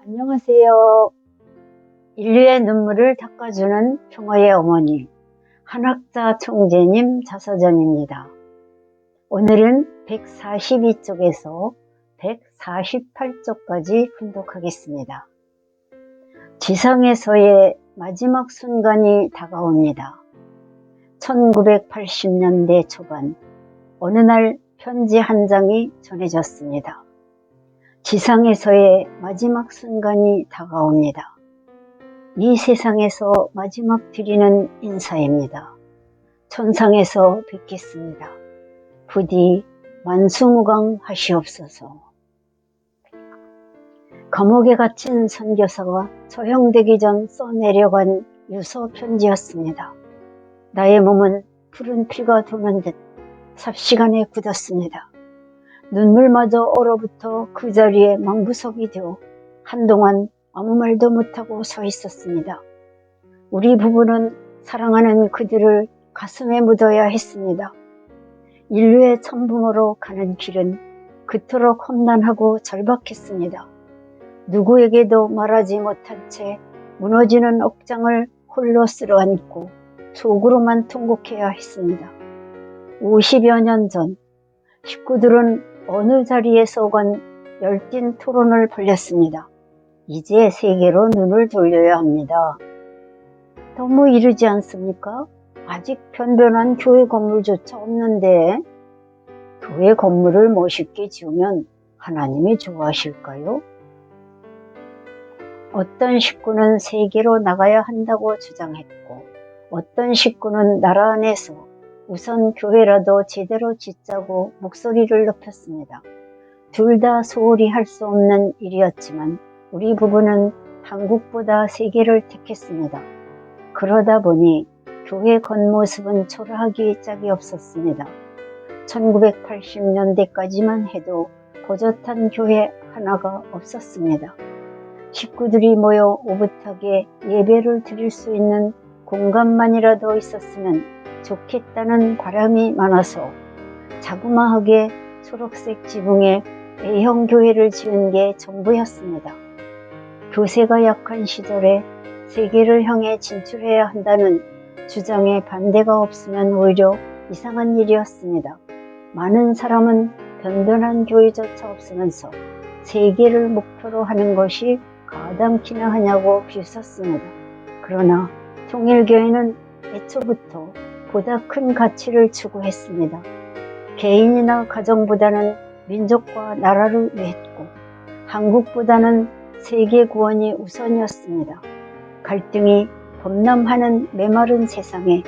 안녕하세요. 인류의 눈물을 닦아주는 평화의 어머니, 한학자 총재님 자서전입니다. 오늘은 142쪽에서 148쪽까지 훈독하겠습니다. 지상에서의 마지막 순간이 다가옵니다. 1980년대 초반, 어느 날 편지 한 장이 전해졌습니다. 지상에서의 마지막 순간이 다가옵니다. 이 세상에서 마지막 드리는 인사입니다. 천상에서 뵙겠습니다. 부디 만수무강하시옵소서. 감옥에 갇힌 선교사가 처형되기 전 써내려간 유서 편지였습니다. 나의 몸은 푸른 피가 도는 듯 삽시간에 굳었습니다. 눈물마저 얼어붙어 그 자리에 망부석이 되어 한동안 아무 말도 못하고 서 있었습니다. 우리 부부는 사랑하는 그들을 가슴에 묻어야 했습니다. 인류의 천붕으로 가는 길은 그토록 험난하고 절박했습니다. 누구에게도 말하지 못한 채 무너지는 억장을 홀로 쓸어안고 속으로만 통곡해야 했습니다. 50여 년 전 식구들은 어느 자리에서건 열띤 토론을 벌였습니다. 이제 세계로 눈을 돌려야 합니다. 너무 이르지 않습니까? 아직 변변한 교회 건물조차 없는데 교회 건물을 멋있게 지으면 하나님이 좋아하실까요? 어떤 식구는 세계로 나가야 한다고 주장했고 어떤 식구는 나라 안에서 우선 교회라도 제대로 짓자고 목소리를 높였습니다. 둘 다 소홀히 할 수 없는 일이었지만 우리 부부는 한국보다 세계를 택했습니다. 그러다 보니 교회 겉모습은 초라하기 짝이 없었습니다. 1980년대까지만 해도 고젓한 교회 하나가 없었습니다. 식구들이 모여 오붓하게 예배를 드릴 수 있는 공간만이라도 있었으면 좋겠다는 바람이 많아서 자그마하게 초록색 지붕에 A형 교회를 지은 게 전부였습니다. 교세가 약한 시절에 세계를 향해 진출해야 한다는 주장에 반대가 없으면 오히려 이상한 일이었습니다. 많은 사람은 변변한 교회조차 없으면서 세계를 목표로 하는 것이 가당키나 하냐고 비웃었습니다. 그러나 통일교회는 애초부터 보다 큰 가치를 추구했습니다. 개인이나 가정보다는 민족과 나라를 위했고 한국보다는 세계 구원이 우선이었습니다. 갈등이 범람하는 메마른 세상에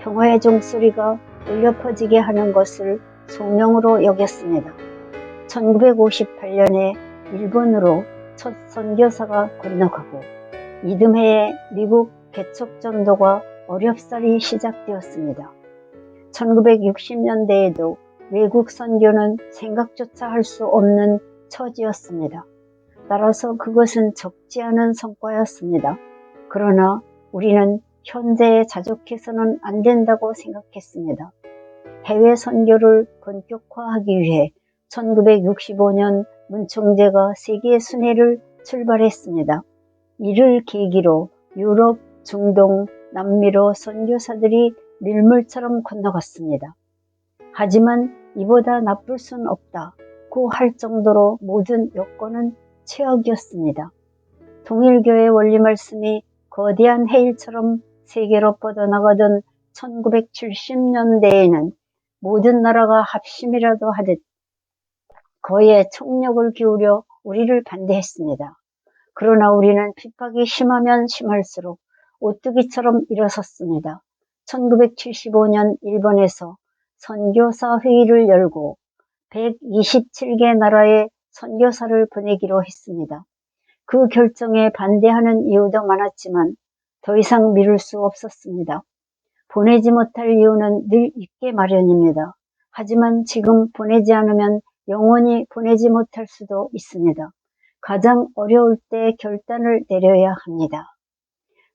평화의 종소리가 울려 퍼지게 하는 것을 소명으로 여겼습니다. 1958년에 일본으로 첫 선교사가 건너가고 이듬해에 미국 개척전도가 어렵사리 시작되었습니다. 1960년대에도 외국 선교는 생각조차 할 수 없는 처지였습니다. 따라서 그것은 적지 않은 성과였습니다. 그러나 우리는 현재에 자족해서는 안 된다고 생각했습니다. 해외 선교를 본격화하기 위해 1965년 문총재가 세계 순회를 출발했습니다. 이를 계기로 유럽, 중동, 남미로 선교사들이 밀물처럼 건너갔습니다. 하지만 이보다 나쁠 순 없다고 할 정도로 모든 여건은 최악이었습니다. 통일교의 원리 말씀이 거대한 해일처럼 세계로 뻗어나가던 1970년대에는 모든 나라가 합심이라도 하듯 거의 총력을 기울여 우리를 반대했습니다. 그러나 우리는 핍박이 심하면 심할수록 오뚜기처럼 일어섰습니다. 1975년 일본에서 선교사 회의를 열고 127개 나라에 선교사를 보내기로 했습니다. 그 결정에 반대하는 이유도 많았지만 더 이상 미룰 수 없었습니다. 보내지 못할 이유는 늘 있게 마련입니다. 하지만 지금 보내지 않으면 영원히 보내지 못할 수도 있습니다. 가장 어려울 때 결단을 내려야 합니다.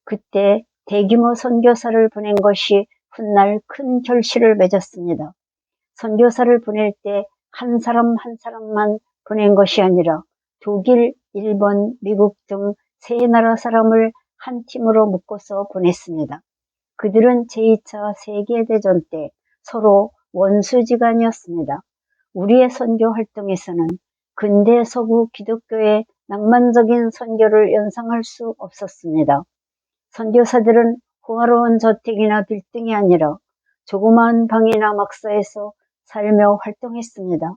그때 대규모 선교사를 보낸 것이 훗날 큰 결실을 맺었습니다. 선교사를 보낼 때 한 사람 한 사람만 보낸 것이 아니라 독일, 일본, 미국 등 세 나라 사람을 한 팀으로 묶어서 보냈습니다. 그들은 제2차 세계대전 때 서로 원수지간이었습니다. 우리의 선교 활동에서는 근대 서구 기독교의 낭만적인 선교를 연상할 수 없었습니다. 선교사들은 호화로운 저택이나 빌딩이 아니라 조그마한 방이나 막사에서 살며 활동했습니다.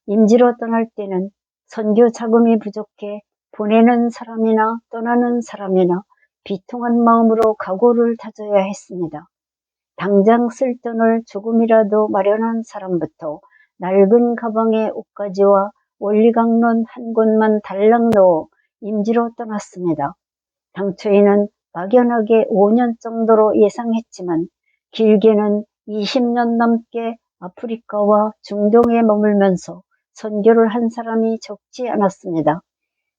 임지로 떠날 때는 선교 자금이 부족해 보내는 사람이나 떠나는 사람이나 비통한 마음으로 각오를 다져야 했습니다. 당장 쓸 돈을 조금이라도 마련한 사람부터 낡은 가방에 옷가지와 원리강론 한 곳만 달랑 넣어 임지로 떠났습니다. 당초에는 막연하게 5년 정도로 예상했지만 길게는 20년 넘게 아프리카와 중동에 머물면서 선교를 한 사람이 적지 않았습니다.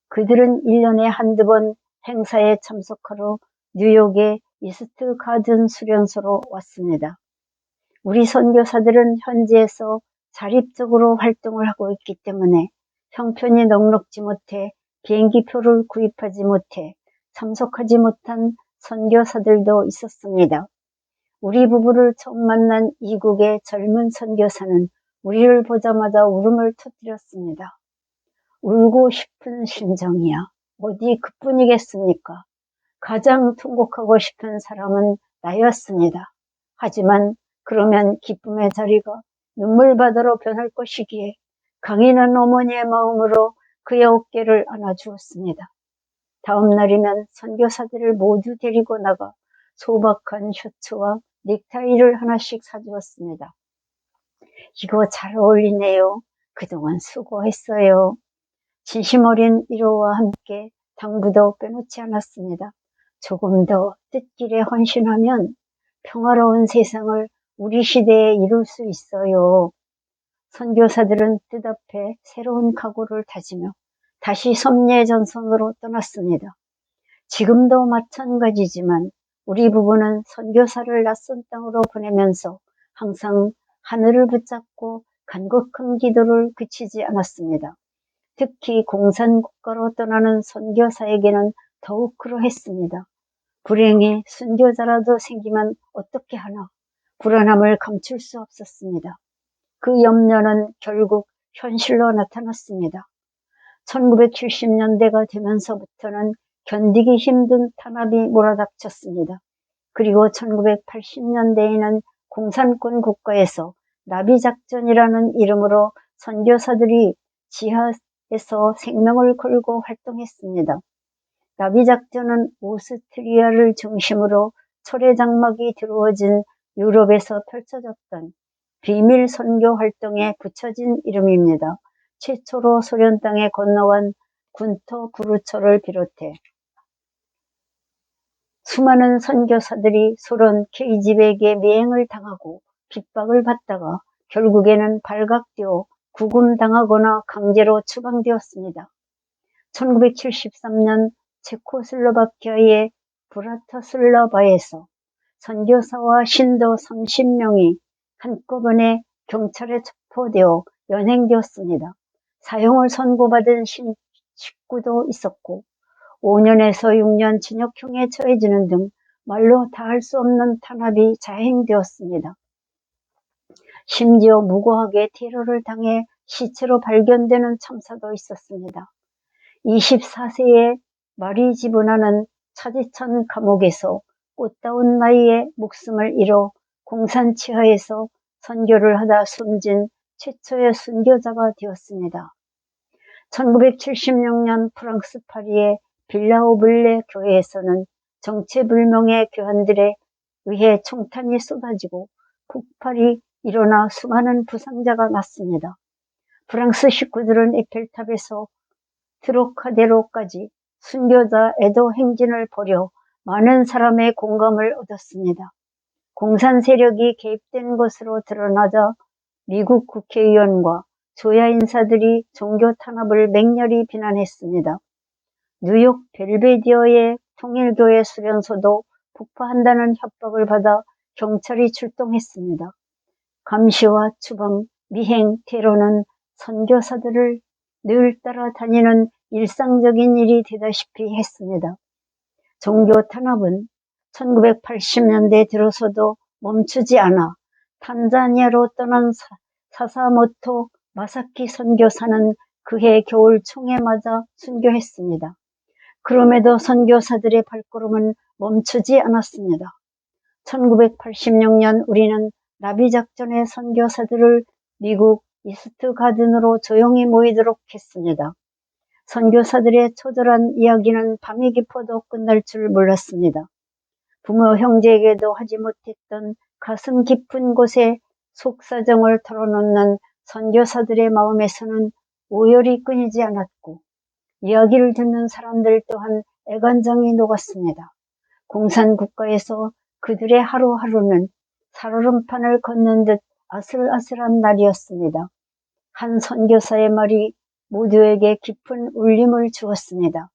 그들은 1년에 한두 번 행사에 참석하러 뉴욕의 이스트 가든 수련소로 왔습니다. 우리 선교사들은 현지에서 자립적으로 활동을 하고 있기 때문에 형편이 넉넉지 못해 비행기표를 구입하지 못해 참석하지 못한 선교사들도 있었습니다. 우리 부부를 처음 만난 이국의 젊은 선교사는 우리를 보자마자 울음을 터뜨렸습니다. 울고 싶은 심정이야. 어디 그뿐이겠습니까? 가장 통곡하고 싶은 사람은 나였습니다. 하지만 그러면 기쁨의 자리가 눈물바다로 변할 것이기에 강인한 어머니의 마음으로 그의 어깨를 안아주었습니다. 다음 날이면 선교사들을 모두 데리고 나가 소박한 셔츠와 넥타이를 하나씩 사주었습니다. 이거 잘 어울리네요. 그동안 수고했어요. 진심 어린 위로와 함께 당부도 빼놓지 않았습니다. 조금 더 뜻길에 헌신하면 평화로운 세상을 우리 시대에 이룰 수 있어요. 선교사들은 뜻앞에 새로운 각오를 다지며 다시 섭례전선으로 떠났습니다. 지금도 마찬가지지만 우리 부부는 선교사를 낯선 땅으로 보내면서 항상 하늘을 붙잡고 간곡한 기도를 그치지 않았습니다. 특히 공산국가로 떠나는 선교사에게는 더욱 그러했습니다. 불행히 순교자라도 생기면 어떻게 하나 불안함을 감출 수 없었습니다. 그 염려는 결국 현실로 나타났습니다. 1970년대가 되면서부터는 견디기 힘든 탄압이 몰아닥쳤습니다. 그리고 1980년대에는 공산권 국가에서 나비작전이라는 이름으로 선교사들이 지하에서 생명을 걸고 활동했습니다. 나비작전은 오스트리아를 중심으로 철의 장막이 드루어진 유럽에서 펼쳐졌던 비밀 선교 활동에 붙여진 이름입니다. 최초로 소련 땅에 건너온 군터 구르처를 비롯해 수많은 선교사들이 소련 KGB에게 미행을 당하고 핍박을 받다가 결국에는 발각되어 구금당하거나 강제로 추방되었습니다. 1973년 체코슬로바키아의 브라티슬라바에서 선교사와 신도 30명이 한꺼번에 경찰에 체포되어 연행되었습니다. 사형을 선고받은 식구도 있었고 5년에서 6년 징역형에 처해지는 등 말로 다 할 수 없는 탄압이 자행되었습니다. 심지어 무고하게 테러를 당해 시체로 발견되는 참사도 있었습니다. 24세의 마리 지브나는 차디찬 감옥에서 꽃다운 나이에 목숨을 잃어 공산 치하에서 선교를 하다 숨진 최초의 순교자가 되었습니다. 1976년 프랑스 파리의 빌라오블레 교회에서는 정체불명의 교환들에 의해 총탄이 쏟아지고 폭발이 일어나 수많은 부상자가 났습니다. 프랑스 식구들은 에펠탑에서 트로카데로까지 순교자 애도 행진을 벌여 많은 사람의 공감을 얻었습니다. 공산 세력이 개입된 것으로 드러나자 미국 국회의원과 조야 인사들이 종교 탄압을 맹렬히 비난했습니다. 뉴욕 벨베디어의 통일교회 수련소도 폭파한다는 협박을 받아 경찰이 출동했습니다. 감시와 추방, 미행, 테러는 선교사들을 늘 따라다니는 일상적인 일이 되다시피 했습니다. 종교 탄압은 1980년대 들어서도 멈추지 않아 탄자니아로 떠난 사사모토 마사키 선교사는 그해 겨울 총에 맞아 순교했습니다. 그럼에도 선교사들의 발걸음은 멈추지 않았습니다. 1986년 우리는 나비작전의 선교사들을 미국 이스트 가든으로 조용히 모이도록 했습니다. 선교사들의 처절한 이야기는 밤이 깊어도 끝날 줄 몰랐습니다. 부모 형제에게도 하지 못했던 가슴 깊은 곳에 속사정을 털어놓는 선교사들의 마음에서는 오열이 끊이지 않았고 이야기를 듣는 사람들 또한 애간장이 녹았습니다. 공산국가에서 그들의 하루하루는 살얼음판을 걷는 듯 아슬아슬한 날이었습니다. 한 선교사의 말이 모두에게 깊은 울림을 주었습니다.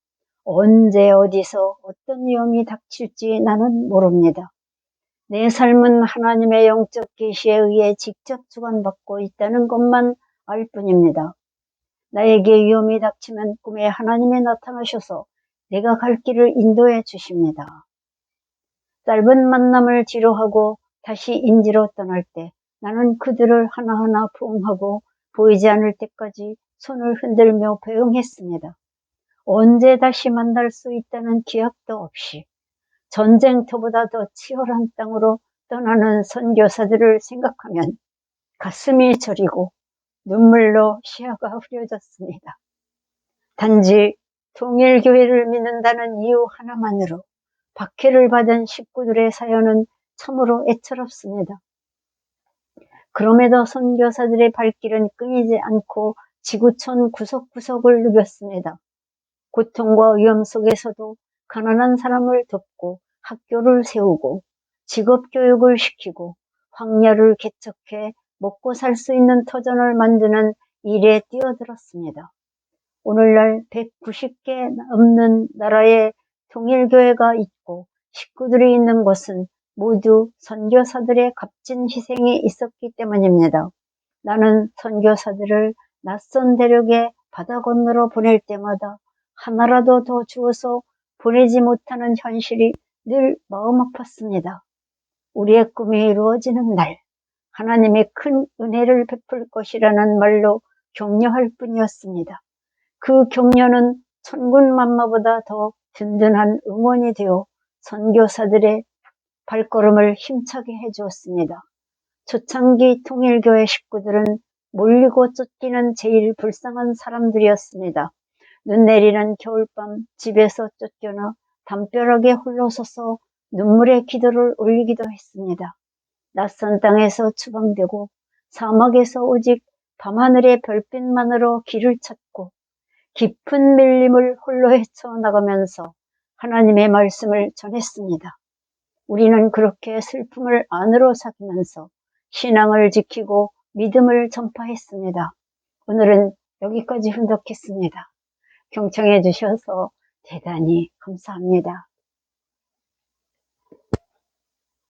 언제 어디서 어떤 위험이 닥칠지 나는 모릅니다. 내 삶은 하나님의 영적 계시에 의해 직접 주관받고 있다는 것만 알 뿐입니다. 나에게 위험이 닥치면 꿈에 하나님이 나타나셔서 내가 갈 길을 인도해 주십니다. 짧은 만남을 뒤로하고 다시 인지로 떠날 때 나는 그들을 하나하나 부응하고 보이지 않을 때까지 손을 흔들며 배웅했습니다. 언제 다시 만날 수 있다는 기약도 없이 전쟁터보다 더 치열한 땅으로 떠나는 선교사들을 생각하면 가슴이 저리고 눈물로 시야가 흐려졌습니다. 단지 통일교회를 믿는다는 이유 하나만으로 박해를 받은 식구들의 사연은 참으로 애처롭습니다. 그럼에도 선교사들의 발길은 끊이지 않고 지구촌 구석구석을 누볐습니다. 고통과 위험 속에서도 가난한 사람을 돕고 학교를 세우고 직업교육을 시키고 황야를 개척해 먹고 살 수 있는 터전을 만드는 일에 뛰어들었습니다. 오늘날 190개 넘는 나라에 통일교회가 있고 식구들이 있는 곳은 모두 선교사들의 값진 희생이 있었기 때문입니다. 나는 선교사들을 낯선 대륙의 바다 건너로 보낼 때마다 하나라도 더 주어서 보내지 못하는 현실이 늘 마음 아팠습니다. 우리의 꿈이 이루어지는 날, 하나님의 큰 은혜를 베풀 것이라는 말로 격려할 뿐이었습니다. 그 격려는 천군만마보다 더 든든한 응원이 되어 선교사들의 발걸음을 힘차게 해주었습니다. 초창기 통일교회 식구들은 몰리고 쫓기는 제일 불쌍한 사람들이었습니다. 눈 내리는 겨울밤 집에서 쫓겨나 담벼락에 홀로 서서 눈물의 기도를 올리기도 했습니다. 낯선 땅에서 추방되고 사막에서 오직 밤하늘의 별빛만으로 길을 찾고 깊은 밀림을 홀로 헤쳐나가면서 하나님의 말씀을 전했습니다. 우리는 그렇게 슬픔을 안으로 삭히면서 신앙을 지키고 믿음을 전파했습니다. 오늘은 여기까지 훈독했습니다. 경청해 주셔서 대단히 감사합니다.